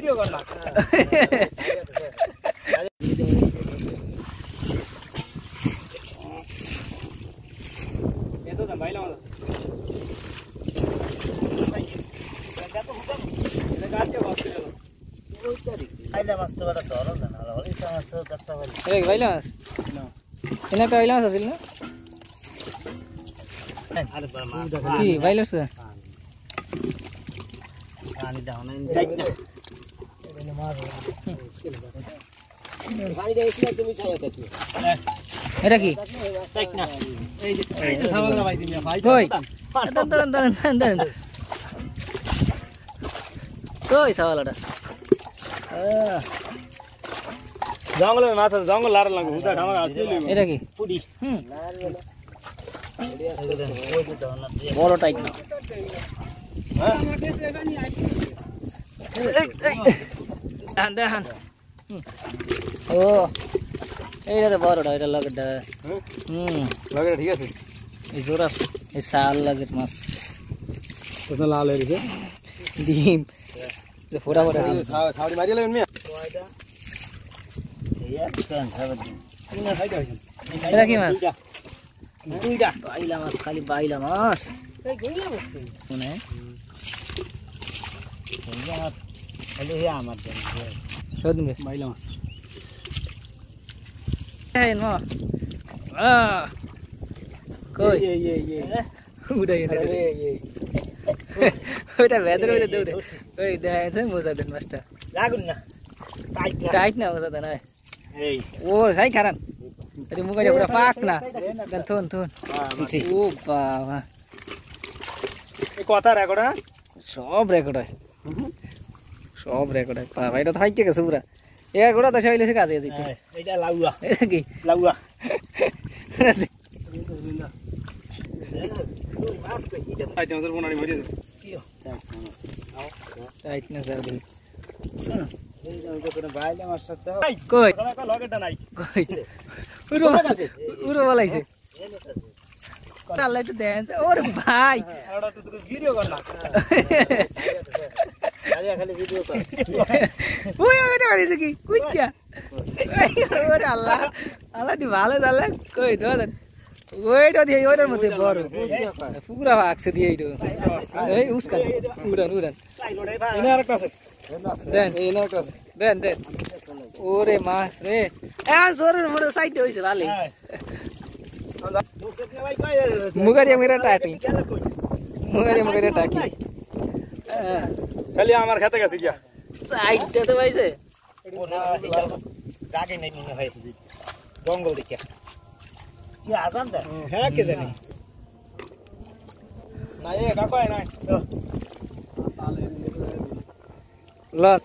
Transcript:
video কর না এসো তো বাইলা আমাদের এটা তো হুকাম এটা গাছে বসে গেল বাইলা মাছ তো বড় ধরো না হলো এই মাছ তো করতে পারি এই বাইলা মাছ না এনে তো বাইলা মাছ আছিল না আরে মা কি বাইলা আছে পানি দাও না টাইট না এনে মাছ পানি দেইছিস তুমি ছায়াতে তুই এটা কি টাইট না এই যে সামগ্রা ভাই তুমি ভাই কই দাঁড়ান কই সাওয়ালাটা জঙ্গলের মাছ আছে জঙ্গল লার লাগবে হুদা ঢামা আসলে এটা কি পুডি বড় টাইট না দেখান ও এইটা তো বড়টা এটা লগেরটা লাগে ঠিক আছে এই জোড়া এই শাল লগের মাছ তো লাল হয়ে গেছে ডিম যে ফোড়া ফোড়া ছাউড়ি মারিয়ে লাগবেন মিয়া এইয়া কেন খাবে তুমি না খাইতে হইছেন এটা কি মাছ দুইটা বাইলা মাছ খালি বাইলা মাছ এই গইলা মাছ শুনে গইলা মাছ খালি হে আমার দেন শোধবে বাইলা মাছ এই ন কই এই উড়াই ওইটা ভেতরে ওইটা দৌড়ে ওই দেখে মজা দেন মাছটা লাগুন না টাইট না মজা দেন এই ও সাই খারান আরে মুখে পুরো পাক না দেন থুন ও বাবা এই কথা রেকর্ড হ্যাঁ সব রেকর্ড হয় বাবা এটা তো হাইকে গেছে পুরা এ গোড়া তো সাইলে সে কাজে দিতে এইটা লাউয়া এটা কি লাউয়া টাইট না স্যার বাইলা মাছটা তো কই লগেটা নাই কই উড়ো বলাইছে তাহলে তো দেন ওরে ভাই ওটা তো ভিডিও কর না আরে খালি ভিডিও কর ওই ওইটা করিস কি কুইচা ওরে আল্লাহ আল্লাহ দি ভালো দালে কই দোন ওইটা দিয়ে ওইটার মধ্যে বড় পুরা ভাগছে দিয়ে এইটো এই উস্কান উড়ান এনে আরেকটা আছে দেন এনে আরেকটা আছে দেন ওরে মাছ রে এ সরের মোড় সাইড হইছে ভালো মুগারিয়া টাকি খালি আমার খেতে গেছে গিয়া সাইডটা তো পাইছে রাগে নাই মনে হয় জঙ্গল দেখে কি আজান দে হ্যাঁ কে জানি না এ কাকয় নাই লট